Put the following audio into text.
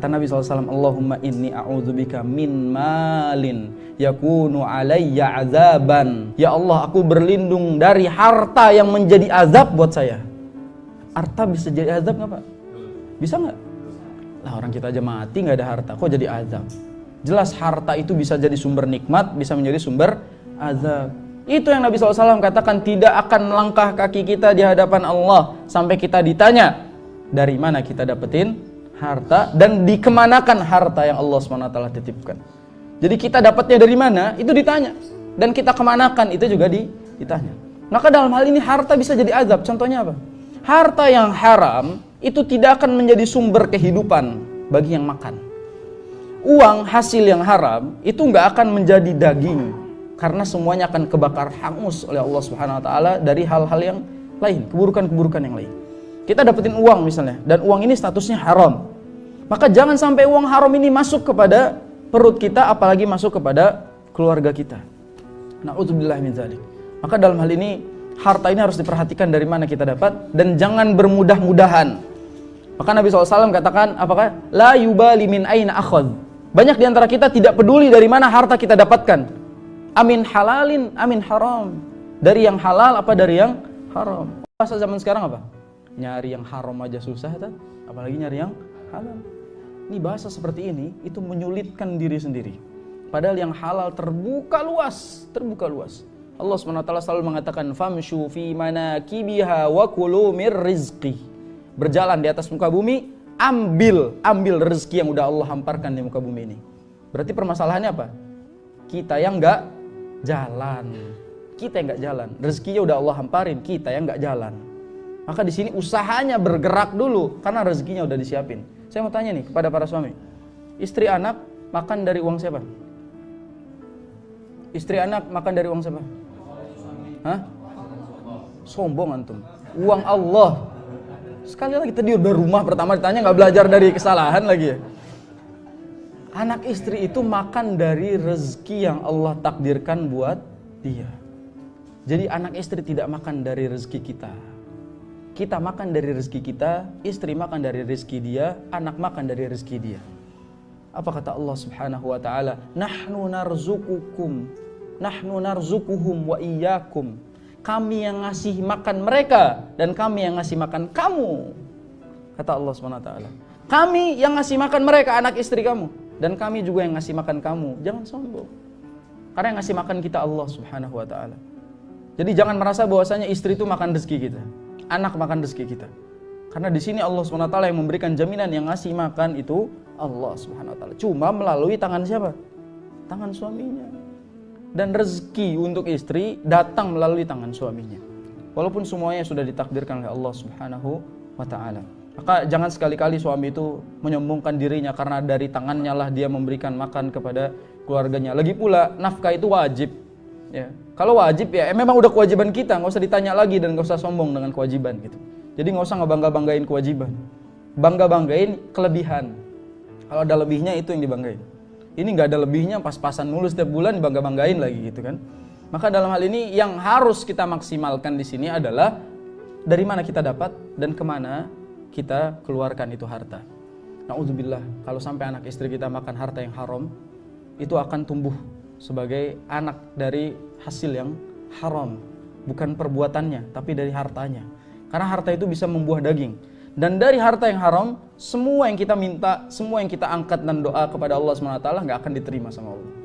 Kata Nabi SAW, Allahumma inni a'udzubika min malin yakunu alayya azaban. Ya Allah, aku berlindung dari harta yang menjadi azab buat saya. Harta bisa jadi azab nggak Pak? Bisa nggak? Lah orang kita aja mati nggak ada harta, kok jadi azab? Jelas harta itu bisa jadi sumber nikmat, bisa menjadi sumber azab. Itu yang Nabi SAW katakan, tidak akan melangkah kaki kita di hadapan Allah sampai kita ditanya dari mana kita dapetin harta dan dikemanakan harta yang Allah SWT titipkan. Jadi kita dapatnya dari mana itu ditanya, dan kita kemanakan itu juga ditanya. Maka dalam hal ini harta bisa jadi azab. Contohnya apa? Harta yang haram itu tidak akan menjadi sumber kehidupan bagi yang makan. Uang hasil yang haram itu nggak akan menjadi daging, karena semuanya akan kebakar hangus oleh Allah Subhanahu Wa Taala dari hal-hal yang lain, keburukan-keburukan yang lain. Kita dapetin uang misalnya, dan uang ini statusnya haram, maka jangan sampai uang haram ini masuk kepada perut kita, apalagi masuk kepada keluarga kita. Na'udzubillah min dzalik. Maka dalam hal ini harta ini harus diperhatikan dari mana kita dapat, dan jangan bermudah-mudahan. Maka Nabi SAW katakan, apakah? La yubali min aina akhadh. Banyak di antara kita tidak peduli dari mana harta kita dapatkan. Amin halalin, amin haram. Dari yang halal apa dari yang haram. Bahasa zaman sekarang apa? Nyari yang haram aja susah, apalagi nyari yang halal. Ini bahasa seperti ini, itu menyulitkan diri sendiri. Padahal yang halal terbuka luas, terbuka luas. Allah SWT selalu mengatakan, famshu fi manakibiha wa kulu mir rizqi. Berjalan di atas muka bumi, ambil rezeki yang udah Allah hamparkan di muka bumi ini. Berarti permasalahannya apa? Kita yang enggak jalan. Kita yang enggak jalan. Rezekinya udah Allah hamparin, kita yang enggak jalan. Maka di sini usahanya bergerak dulu, karena rezekinya udah disiapin. Saya mau tanya nih kepada para suami, istri anak makan dari uang siapa? Istri anak makan dari uang siapa? Hah? Sombong antum. Uang Allah. Sekali lagi tadi udah rumah pertama ditanya, nggak belajar dari kesalahan lagi ya. Anak istri itu makan dari rezeki yang Allah takdirkan buat dia. Jadi anak istri tidak makan dari rezeki kita. Kita makan dari rezeki kita, istri makan dari rezeki dia, anak makan dari rezeki dia. Apa kata Allah Subhanahu wa taala? Nahnu narzukuhum wa iyyakum. Kami yang ngasih makan mereka dan kami yang ngasih makan kamu. Kata Allah Subhanahu wa taala. Kami yang ngasih makan mereka, anak istri kamu, dan kami juga yang ngasih makan kamu. Jangan sombong. Karena yang ngasih makan kita Allah Subhanahu wa taala. Jadi jangan merasa bahwasanya istri itu makan rezeki kita, anak makan rezeki kita. Karena di sini Allah Subhanahu wa taala yang memberikan jaminan, yang ngasih makan itu Allah Subhanahu wa taala. Cuma melalui tangan siapa? Tangan suaminya. Dan rezeki untuk istri datang melalui tangan suaminya. Walaupun semuanya sudah ditakdirkan oleh Allah Subhanahu wa taala. Maka jangan sekali-kali suami itu menyombongkan dirinya karena dari tangannya lah dia memberikan makan kepada keluarganya. Lagi pula nafkah itu wajib. Ya. Kalau wajib ya memang udah kewajiban kita, nggak usah ditanya lagi dan nggak usah sombong dengan kewajiban gitu. Jadi nggak usah ngebangga-banggain kewajiban, bangga-banggain kelebihan. Kalau ada lebihnya itu yang dibanggain. Ini nggak ada lebihnya, pas-pasan mulu setiap bulan bangga-banggain lagi gitu kan. Maka dalam hal ini yang harus kita maksimalkan di sini adalah dari mana kita dapat dan kemana kita keluarkan itu harta. Na'udzubillah, kalau sampai anak istri kita makan harta yang haram, itu akan tumbuh sebagai anak dari hasil yang haram, bukan perbuatannya tapi dari hartanya. Karena harta itu bisa membuah daging, dan dari harta yang haram semua yang kita minta, semua yang kita angkat dan doa kepada Allah SWT nggak akan diterima sama Allah.